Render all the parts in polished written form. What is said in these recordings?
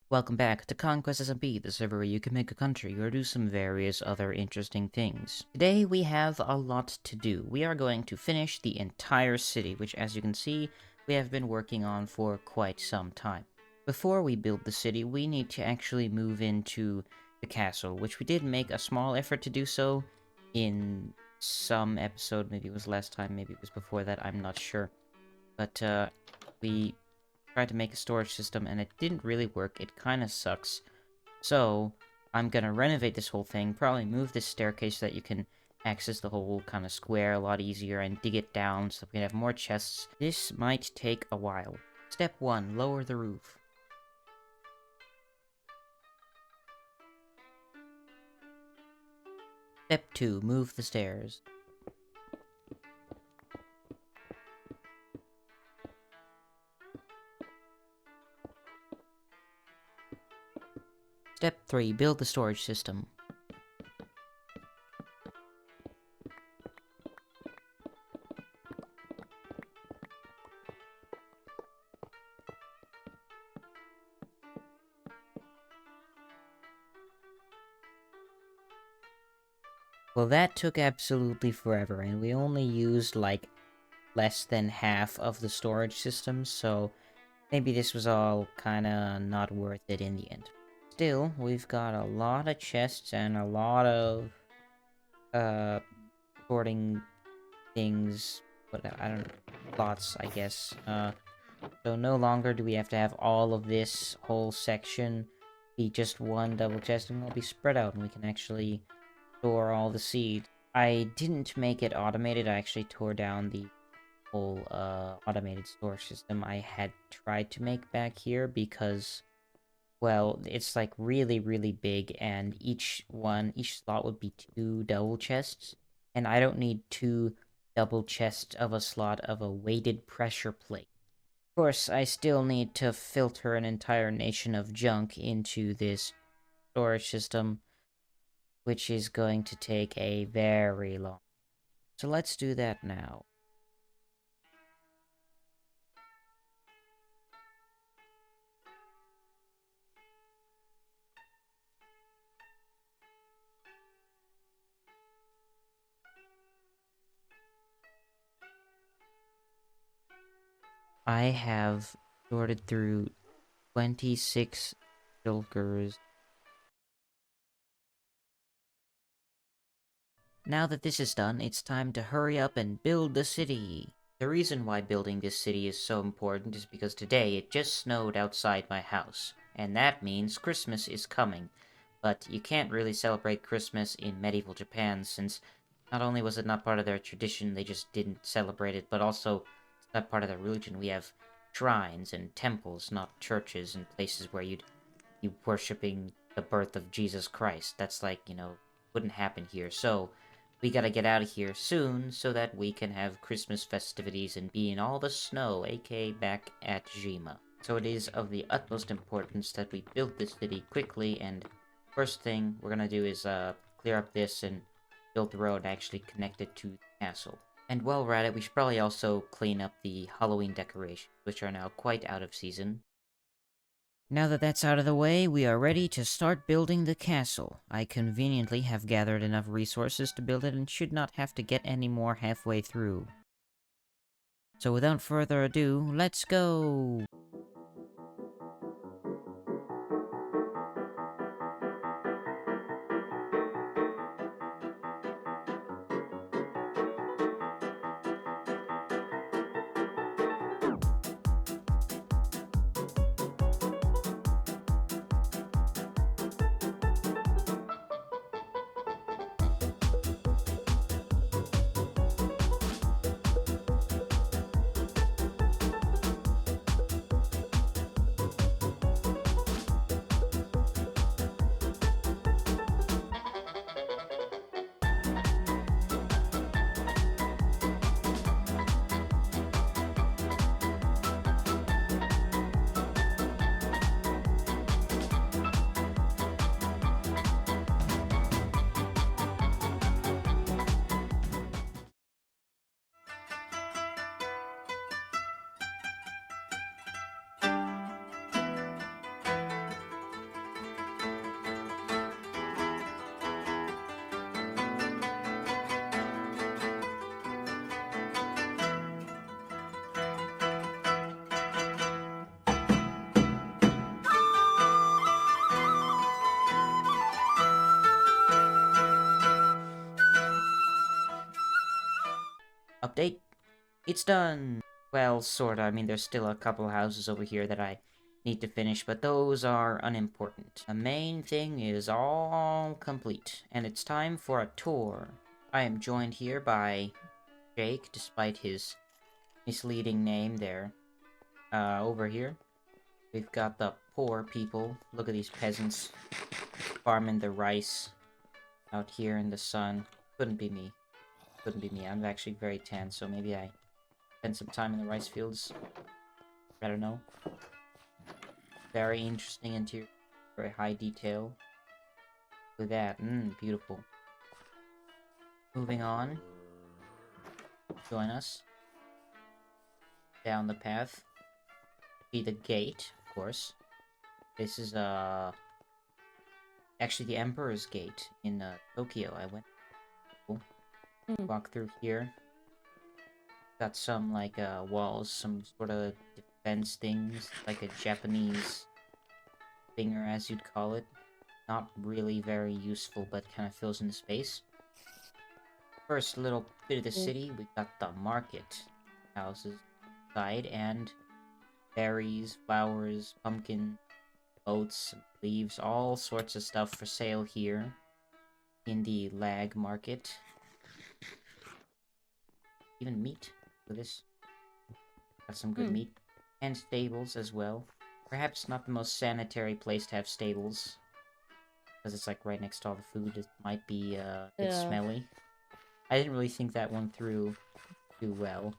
Welcome back to Conquest SMP, the server where you can make a country or do some various other interesting things. Today we have a lot to do. We are going to finish the entire city, which as you can see, we have been working on for quite some time. Before we build the city, we need to actually move into the castle, which we did make a small effort to do so in some episode. Maybe it was last time, maybe it was before that, I'm not sure. But we tried to make a storage system and it didn't really work. It kind of sucks. So I'm gonna renovate this whole thing, probably move this staircase so that you can access the whole kind of square a lot easier and dig it down so we can have more chests. This might take a while. Step 1, lower the roof. Step 2, move the stairs. Step 3, build the storage system. Well, that took absolutely forever, and we only used, like, less than half of the storage system, so maybe this was all kinda not worth it in the end. Still, we've got a lot of chests and a lot of, sorting things, but I don't know, slots, I guess. So no longer do we have to have all of this whole section be just one double chest, and it'll be spread out, and we can actually store all the seeds. I didn't make it automated, I actually tore down the whole, automated storage system I had tried to make back here because, well, it's like really, really big, and each slot would be 2 double chests, and I don't need 2 double chests of a slot of a weighted pressure plate. Of course, I still need to filter an entire nation of junk into this storage system, which is going to take a very long. So let's do that now. I have sorted through 26 shulkers. Now that this is done, it's time to hurry up and build the city. The reason why building this city is so important is because today it just snowed outside my house, and that means Christmas is coming. But you can't really celebrate Christmas in medieval Japan since not only was it not part of their tradition, they just didn't celebrate it, but also it's not part of their religion. We have shrines and temples, not churches and places where you worshipping the birth of Jesus Christ. That's like, wouldn't happen here. So we gotta get out of here soon so that we can have Christmas festivities and be in all the snow, aka back at Jima. So it is of the utmost importance that we build this city quickly, and first thing we're gonna do is clear up this and build the road and actually connect it to the castle. And while we're at it, we should probably also clean up the Halloween decorations, which are now quite out of season. Now that that's out of the way, we are ready to start building the castle. I conveniently have gathered enough resources to build it and should not have to get any more halfway through. So without further ado, let's go! Update. It's done. Well, sorta. I mean, there's still a couple houses over here that I need to finish, but those are unimportant. The main thing is all complete, and it's time for a tour. I am joined here by Jake, despite his misleading name there. Over here, we've got the poor people. Look at these peasants farming the rice out here in the sun. Couldn't be me. Couldn't be me. I'm actually very tan, so maybe I spend some time in the rice fields. I don't know. Very interesting interior. Very high detail. Look at that. Beautiful. Moving on. Join us. Down the path. See the gate, of course. This is, actually the Emperor's Gate in, Tokyo. I went. Walk through here. Got some, like, walls, some sort of defense things, like a Japanese thinger, as you'd call it. Not really very useful, but kind of fills in the space. First little bit of the city, we got the market. Houses side, and berries, flowers, pumpkin, boats, leaves, all sorts of stuff for sale here in the lag market. Even meat for this. Got some good meat. And stables as well. Perhaps not the most sanitary place to have stables. Because it's like right next to all the food. It might be a bit smelly. I didn't really think that one through too well.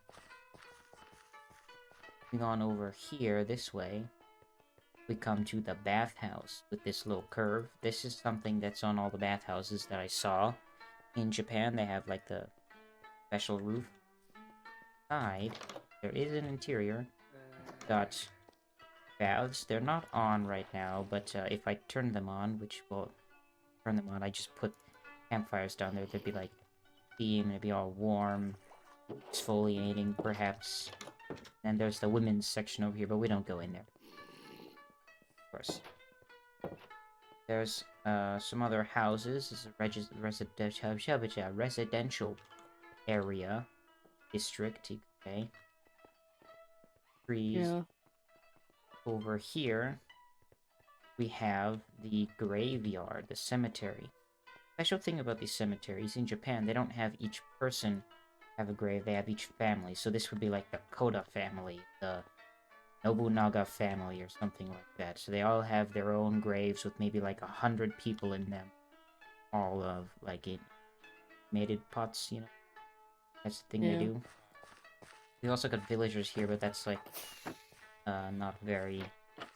Moving on over here, this way, we come to the bathhouse with this little curve. This is something that's on all the bathhouses that I saw. In Japan, they have like the special roof. Side, there is an interior. Got baths. They're not on right now, but if I turn them on, which will turn them on, I just put campfires down there. There'd be like steam, it'd be all warm, exfoliating, perhaps. And there's the women's section over here, but we don't go in there. Of course. There's some other houses. This is a residential area. District, you could say. Trees. Yeah. Over here, we have the graveyard, the cemetery. Special thing about these cemeteries, in Japan, they don't have each person have a grave, they have each family. So this would be like the Koda family, the Nobunaga family, or something like that. So they all have their own graves with maybe like 100 people in them. All of, like, in mated pots, you know? That's the thing they do. We also got villagers here, but that's like not very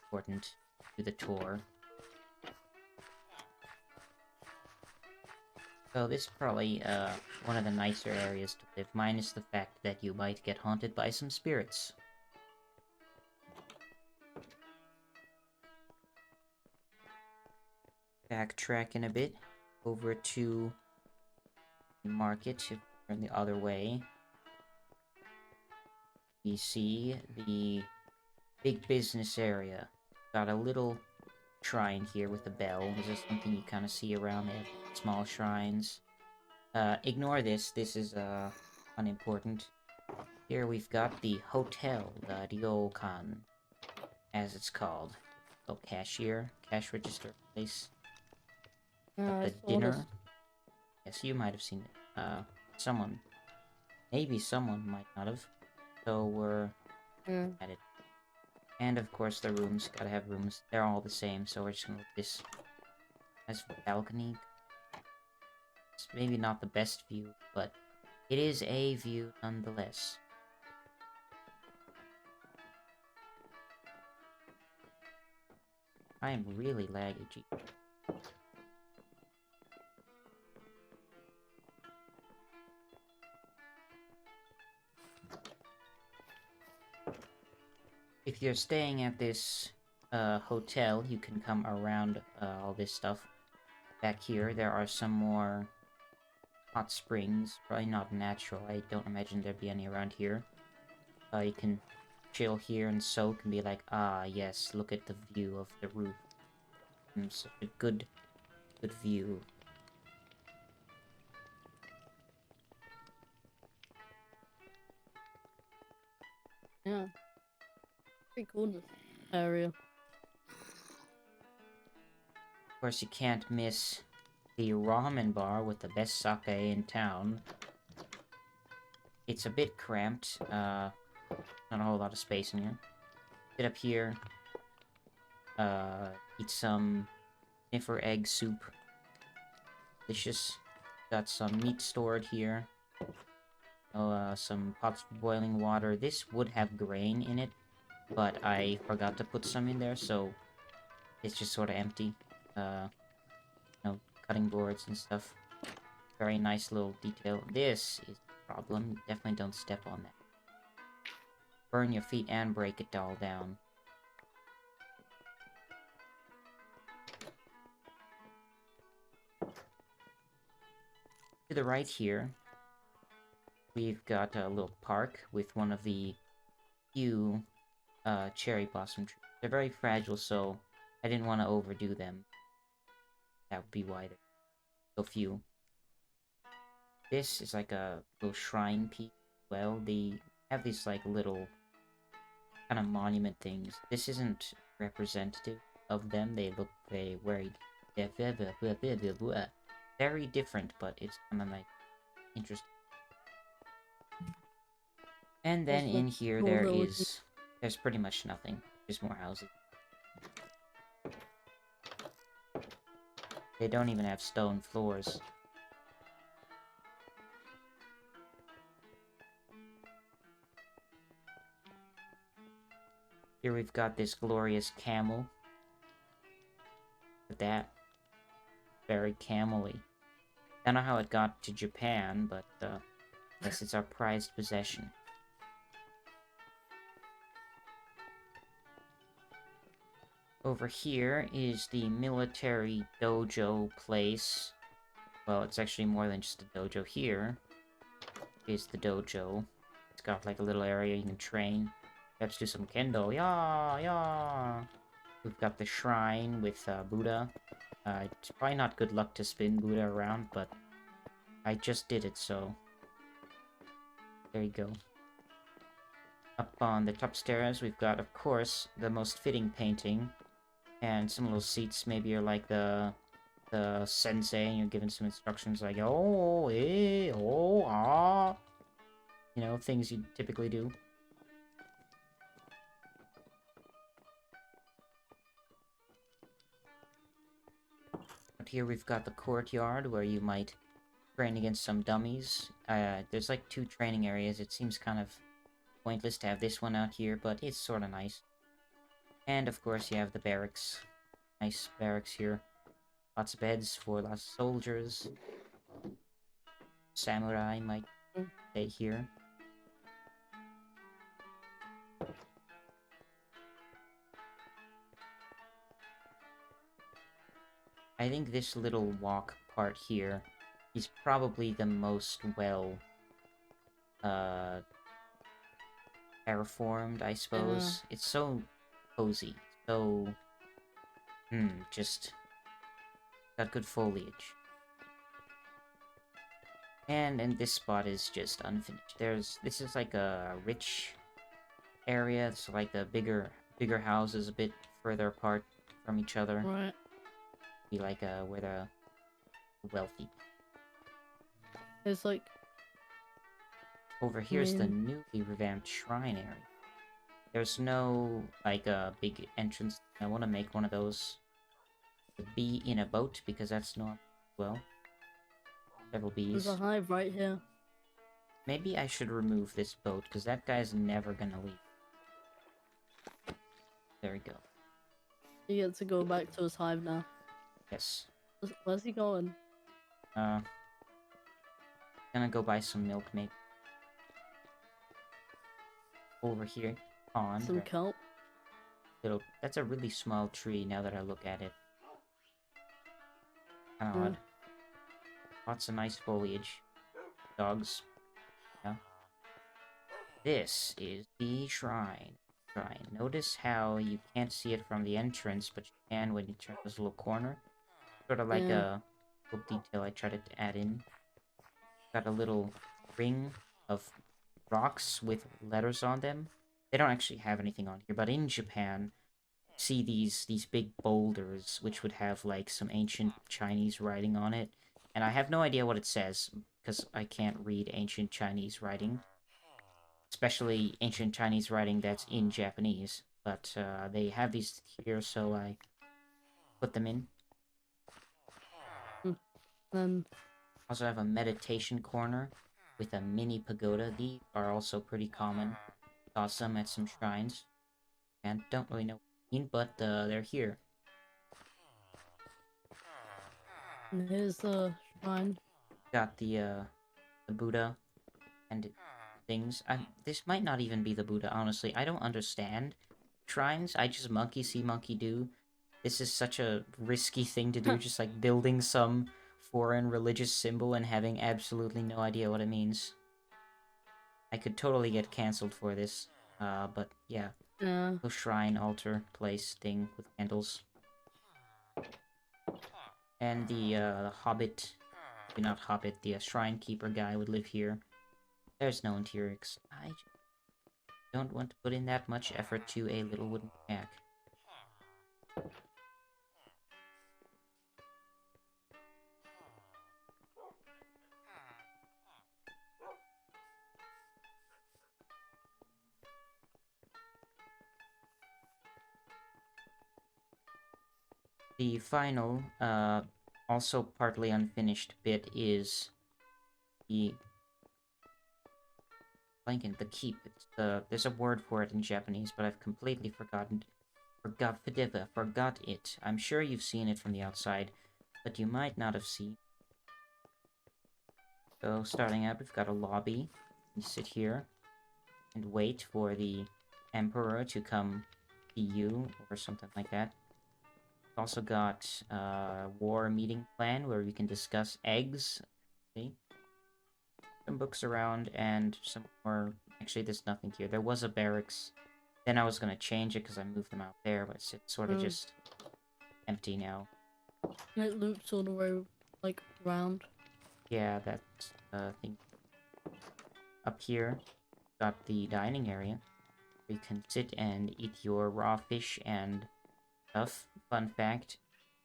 important to the tour. So this is probably one of the nicer areas to live, minus the fact that you might get haunted by some spirits. Backtracking a bit over to the market, turn the other way. We see the big business area. Got a little shrine here with a bell. This is something you kind of see around there. Small shrines. Ignore this. This is unimportant. Here we've got the hotel, the ryokan, as it's called. Oh, cashier, cash register place. Got the dinner. Yes, you might have seen it. Someone, maybe someone might not have. So we're at it. And of course the rooms, gotta have rooms. They're all the same, so we're just gonna look this as balcony. It's maybe not the best view, but it is a view nonetheless. I am really laggy, gee. If you're staying at this hotel, you can come around all this stuff. Back here, there are some more hot springs. Probably not natural. I don't imagine there'd be any around here. You can chill here and soak and be like, ah, yes, look at the view of the roof. Such a good view. Yeah, pretty cool this area. Of course, you can't miss the ramen bar with the best sake in town. It's a bit cramped, not a whole lot of space in here. Sit up here, eat some sniffer egg soup. Delicious. Got some meat stored here. Some pots of boiling water. This would have grain in it, but I forgot to put some in there, so it's just sort of empty. Cutting boards and stuff. Very nice little detail. This is the problem. Definitely don't step on that. Burn your feet and break it all down. To the right here, we've got a little park with one of the few cherry blossom trees. They're very fragile, so I didn't want to overdo them. That would be why they're so few. This is like a little shrine piece. Well, they have these like little kind of monument things. This isn't representative of them. They look very very different, but it's kind of like interesting. And then in here there's pretty much nothing. Just more houses. They don't even have stone floors. Here we've got this glorious camel. Look at that. Very camel-y. Don't know how it got to Japan, but guess it's our prized possession. Over here is the military dojo place. Well, it's actually more than just a dojo. Here is the dojo. It's got like a little area you can train. Let's do some kendo. Yeah, yeah. We've got the shrine with Buddha. It's probably not good luck to spin Buddha around, but I just did it, so there you go. Up on the top stairs, we've got, of course, the most fitting painting. And some little seats. Maybe you're like the sensei and you're given some instructions like, oh, eh, oh, ah. You know, things you typically do. But here we've got the courtyard where you might train against some dummies. There's like 2 training areas. It seems kind of pointless to have this one out here, but it's sort of nice. And of course you have the barracks. Nice barracks here. Lots of beds for lots of soldiers. Samurai might stay here. I think this little walk part here is probably the most well terraformed, I suppose. It's so cozy, so just got good foliage. And this spot is just unfinished. This is like a rich area. It's like the bigger houses a bit further apart from each other. Right. Be like where the wealthy. It's like over here's the newly revamped shrine area. There's no like a big entrance. I want to make one of those. The bee in a boat because that's not well. Several bees. There's a hive right here. Maybe I should remove this boat because that guy's never gonna leave. There we go. He gets to go back to his hive now. Yes. Where's he going? Gonna go buy some milk, maybe. Over here, pond. Some kelp. That's a really small tree now that I look at it. Kinda odd. Lots of nice foliage. Dogs. Yeah. This is the shrine. Notice how you can't see it from the entrance, but you can when you turn this little corner. Sort of like a little detail I tried to add in. Got a little ring of rocks with letters on them. They don't actually have anything on here, but in Japan, see these big boulders which would have like some ancient Chinese writing on it, and I have no idea what it says because I can't read ancient Chinese writing, especially ancient Chinese writing that's in Japanese. But they have these here, so I put them in. Then Also have a meditation corner with a mini pagoda. These are also pretty common. Saw some at some shrines, and don't really know what they mean, but they're here. here's the shrine. Got the Buddha and things. This might not even be the Buddha, honestly. I don't understand shrines. I just monkey see, monkey do. This is such a risky thing to do, just like building some foreign religious symbol and having absolutely no idea what it means. I could totally get cancelled for this. But yeah. Yeah. A shrine, altar, place, thing with candles. And the hobbit, not hobbit, the shrine keeper guy would live here. There's no interior. I don't want to put in that much effort to a little wooden shack. The final, also partly unfinished bit is the the keep. It's there's a word for it in Japanese, but I've completely forgot it. I'm sure you've seen it from the outside, but you might not have seen. So starting out, we've got a lobby. You sit here and wait for the emperor to come see you or something like that. Also got a war meeting plan where we can discuss eggs. See? Some books around and some more. Actually, there's nothing here. There was a barracks. Then I was gonna change it because I moved them out there, but it's sort of just empty now. It loops all the way, like, round. Yeah, that's thing. Up here, got the dining area. You can sit and eat your raw fish and stuff. Fun fact,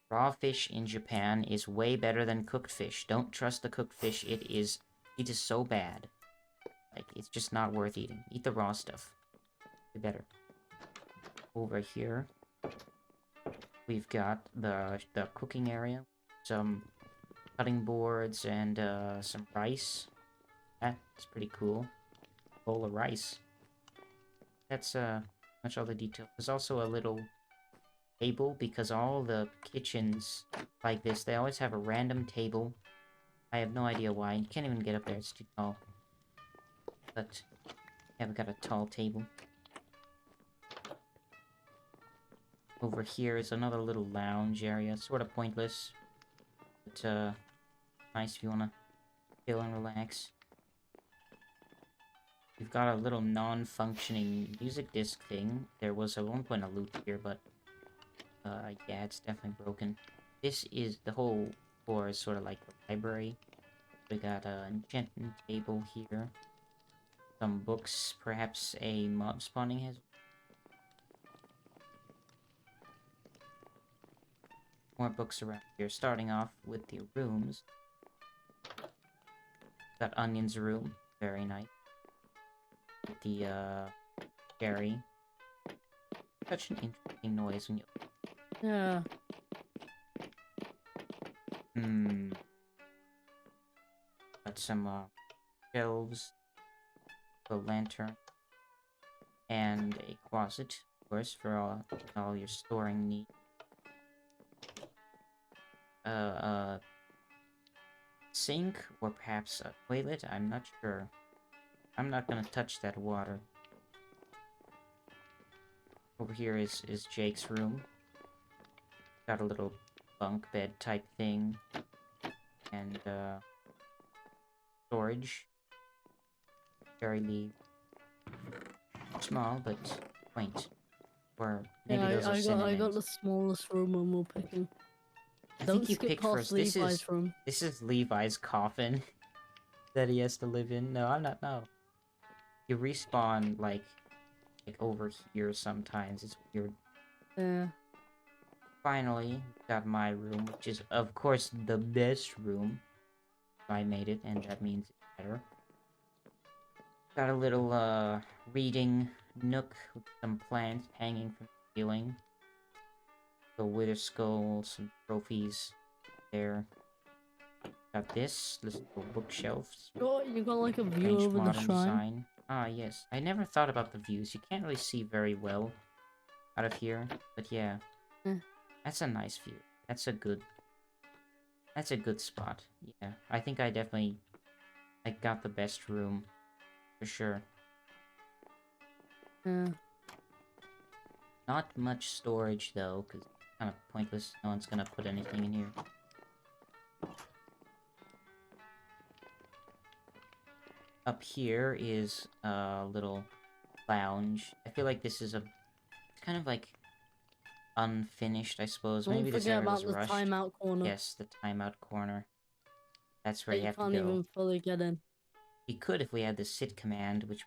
raw fish in Japan is way better than cooked fish. Don't trust the cooked fish. It is so bad. Like, it's just not worth eating. Eat the raw stuff. Be better. Over here, we've got the cooking area. Some cutting boards and some rice. That's pretty cool. Bowl of rice. That's much all the detail. There's also a little table because all the kitchens like this, they always have a random table. I have no idea why. You can't even get up there, it's too tall. But yeah, we got a tall table. Over here is another little lounge area, sort of pointless. But nice if you wanna chill and relax. We've got a little non-functioning music disc thing. There was at one point a loop here, but yeah, it's definitely broken. This is the whole floor is sort of like the library. We got an enchantment table here. Some books, perhaps a mob spawning has. More books around here. Starting off with the rooms. Got Onion's room, very nice. The cherry. Such an interesting noise when you. Yeah. Got some shelves, a lantern, and a closet, of course, for all your storing needs. Sink or perhaps a toilet. I'm not sure. I'm not gonna touch that water. Over here is Jake's room. Got a little bunk bed type thing. And, storage. Very small, but quaint. Or maybe Yeah, those are I synonyms. got the smallest room when we're picking. I Don't think you skip picked past first. Levi's room. This is Levi's coffin that he has to live in. No, I'm not. No. You respawn, like, like over here sometimes. It's weird. Yeah. Finally, got my room, which is of course the best room. I made it, and that means it's better. Got a little reading nook with some plants hanging from the ceiling. The wither skull, some trophies there. Got this little bookshelves. You got like a view Strange over the modern shrine. design. Ah, yes. I never thought about the views. You can't really see very well out of here, but yeah. That's a nice view. That's a good spot. Yeah. I think I definitely got the best room for sure. Yeah. Not much storage though, because it's kind of pointless. No one's gonna put anything in here. Up here is a little lounge. I feel like this is it's kind of like unfinished, I suppose. Don't Maybe this forget area was about the rushed. timeout corner. Yes, the timeout corner. That's where That you you have to can't go. even fully get in. We could if we had the sit command, which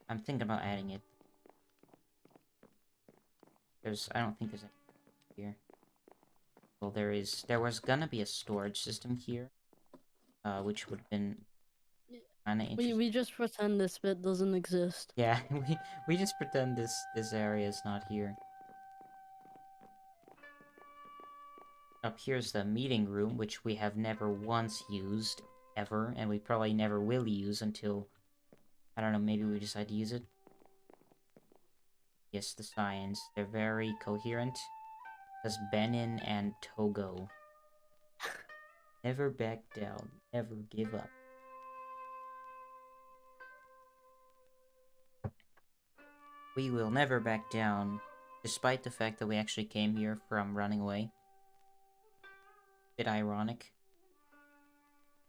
I'm thinking about adding it. I don't think there's anything here. Well, there was gonna be a storage system here, which would have been kind of interesting. We just pretend this bit doesn't exist. Yeah, we just pretend this area is not here. Up here's the meeting room, which we have never once used, ever, and we probably never will use until, I don't know, maybe we decide to use it. Yes, the signs. They're very coherent. As Benin and Togo. Never back down. Never give up. We will never back down, despite the fact that we actually came here from running away. Bit ironic.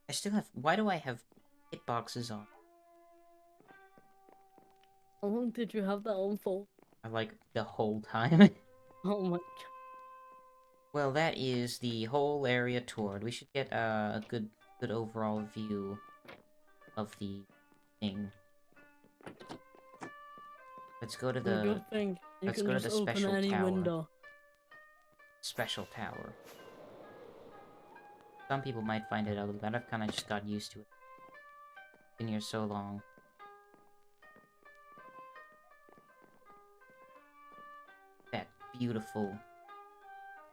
I still have... Why do I have hitboxes on? How long did you have that on for? Like, the whole time. Oh my god. Well, that is the whole area toured. We should get a good overall view of the thing. Let's go to the... Good thing. You Let's can go to just the open special any tower. window. Special tower. Some people might find it ugly, but I've kind of just got used to it. Been here so long. That beautiful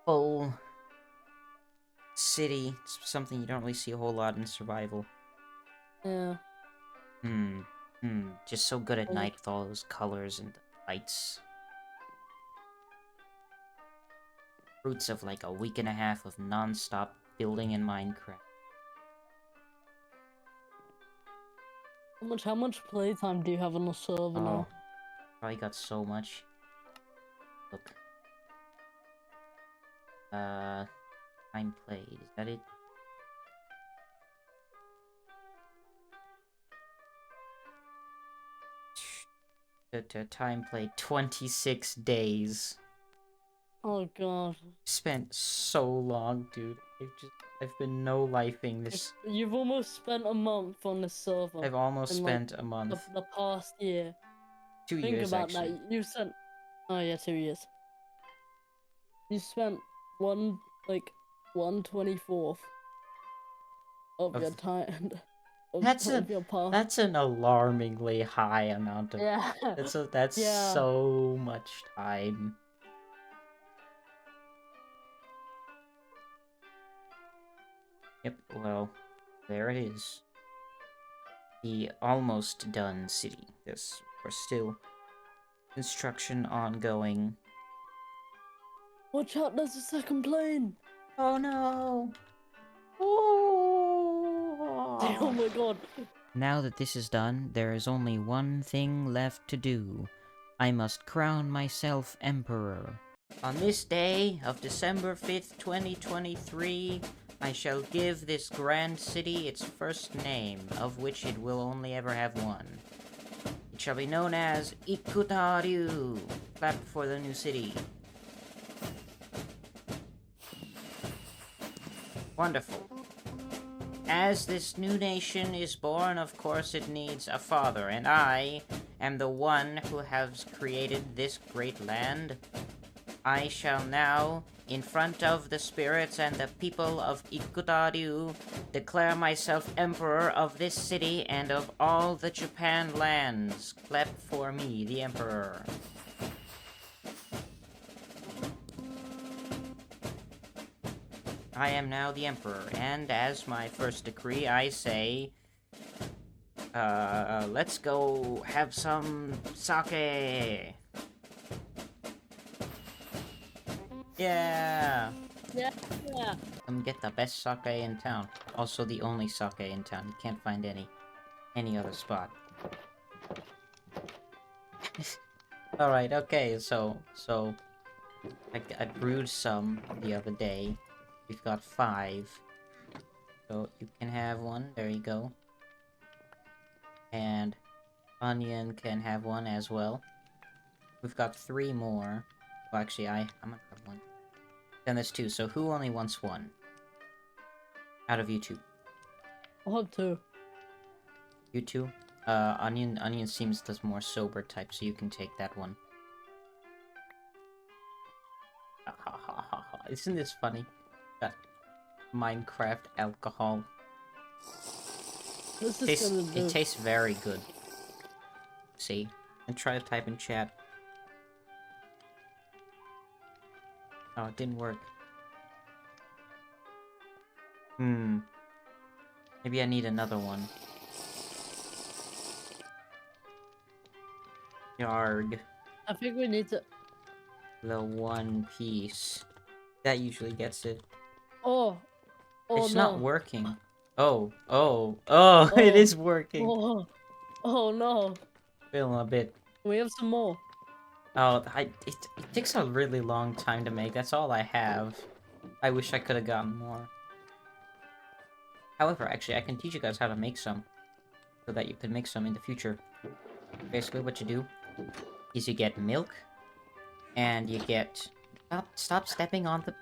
full city. It's something you don't really see a whole lot in survival. Yeah. Just so good at Oh. night with all those colors and the lights. Fruits of like a week and a half of non-stop building in Minecraft. How much playtime do you have on the server now? Probably got so much. Look. Time played. Is that it? Time played 26 days. Oh god. Spent so long, dude. I've been no-lifing this. You've almost spent a month on this server. I've almost in, spent a month. The past year. 2 Think years, about actually. that. You spent... Oh yeah, 2 years. You spent 1/24 of your time. That's your past. That's an alarmingly high amount of... Yeah. That's Yeah. so much time. Yep, well, there it is. The almost done city. Yes, we're still construction ongoing. Watch out, there's a second plane! Oh no! Oh my god. Now that this is done, there is only one thing left to do. I must crown myself emperor. On this day of December 5th, 2023, I shall give this grand city its first name, of which it will only ever have one. It shall be known as Ikutaryu. Clap for the new city. Wonderful. As this new nation is born, of course it needs a father, and I am the one who has created this great land, I shall now, in front of the spirits and the people of Ikutaryu, declare myself emperor of this city and of all the Japan lands. Clap for me, the emperor. I am now the emperor, and as my first decree, I say, let's go have some sake. Yeah! Yeah. Yeah. Come get the best sake in town. Also the only sake in town. You can't find any other spot. Alright, okay, so I brewed some the other day. We've got 5. So you can have one, there you go. And Onion can have one as well. We've got 3 more. Well, actually, I'm gonna have one. Then there's 2, so who only wants 1? Out of you 2. I'll have 2. You 2? Onion seems the more sober type, so you can take that one. Isn't this funny? That Minecraft alcohol. This is gonna do. It tastes very good. See? And try to type in chat. Oh, it didn't work. Maybe I need another one. Yarg. I think we need to. The one piece. That usually gets it. Oh. Oh It's no. not working. Oh, it Oh. is working. Oh. Oh no. Feeling a bit. We have some more. Oh, it takes a really long time to make. That's all I have. I wish I could have gotten more. However, actually, I can teach you guys how to make some. So that you can make some in the future. Basically, what you do is you get milk. And you get... Stop stepping on the...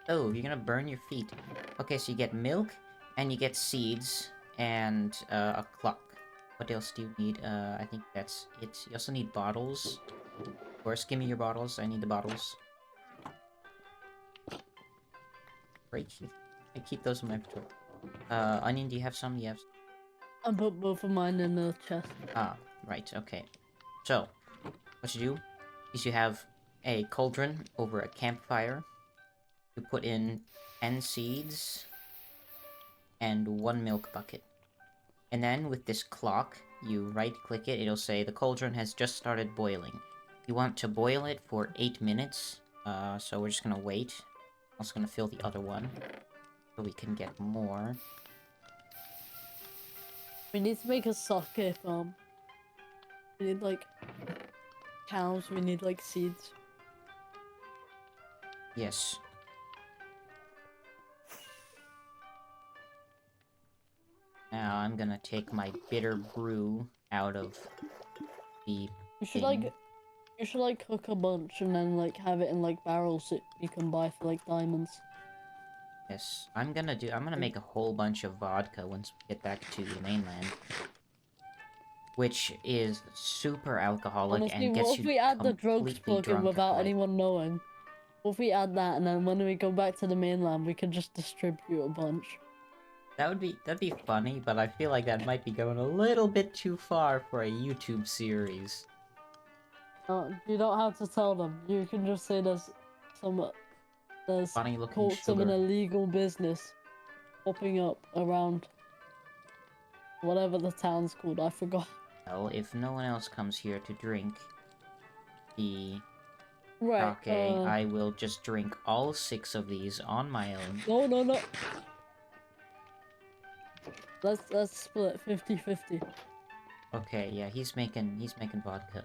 Oh, you're gonna burn your feet. Okay, so you get milk. And you get seeds. And a clock. What else do you need? I think that's it. You also need bottles. Of course, give me your bottles. I need the bottles. Great. I keep those in my inventory. Onion, do you have some? Yes. I put both of mine in the chest. Ah, right, okay. So, what you do is you have a cauldron over a campfire. You put in 10 seeds and 1 milk bucket. And then with this clock, you right-click it, it'll say the cauldron has just started boiling. You want to boil it for 8 minutes, so we're just gonna wait. I'm also gonna fill the other one, so we can get more. We need to make a sake farm. We need like cows, we need like seeds. Yes. Now I'm gonna take my bitter brew out of the You should thing. like cook a bunch and then like have it in like barrels that you can buy for like diamonds. Yes, I'm gonna make a whole bunch of vodka once we get back to the mainland. Which is super alcoholic Honestly, and gets what if we add the drugs completely plug in drunk. without anyone knowing? What if we add that and then when we go back to the mainland we can just distribute a bunch? That'd be funny, but I feel like that might be going a little bit too far for a YouTube series. You don't have to tell them. You can just say there's Funny looking talks of an sugar. illegal business popping up around whatever the town's called. I forgot. Well, if no one else comes here to drink the Right. sake, I will just drink all 6 of these on my own. No. Let's split 50-50. Okay, yeah, he's making vodka.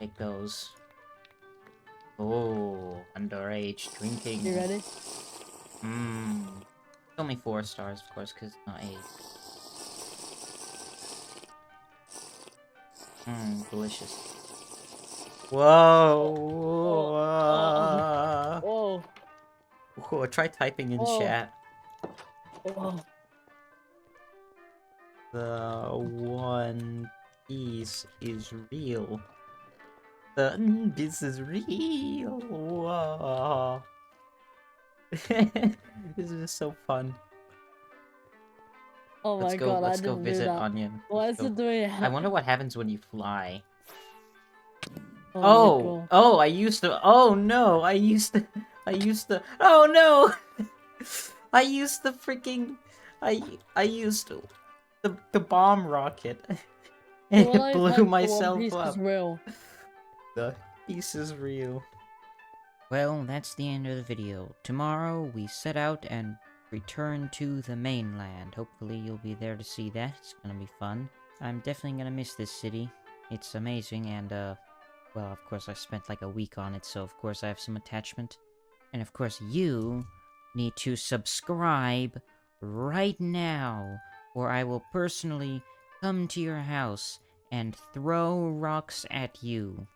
Take those. Oh, underage drinking. You ready? Only 4 stars, of course, because it's not 8. Delicious. Whoa! Whoa! Whoa, try typing in Whoa. chat. Whoa! The One Piece is real. This is real. Whoa. This is so fun. Oh Let's my go. god, I Let's go didn't do visit that. Onion. Why Let's is it go. doing I it? wonder what happens when you fly. Oh my Oh, god. oh! I used to. Oh no! I used to. I used to. Oh no! I used the freaking. I used the bomb rocket, and Well, it I've blew heard the One myself Piece is up. real. The piece is real. Well, that's the end of the video. Tomorrow we set out and return to the mainland. Hopefully you'll be there to see that. It's gonna be fun. I'm definitely gonna miss this city. It's amazing and, well, of course I spent like a week on it, so of course I have some attachment. And of course you need to subscribe right now, or I will personally come to your house and throw rocks at you.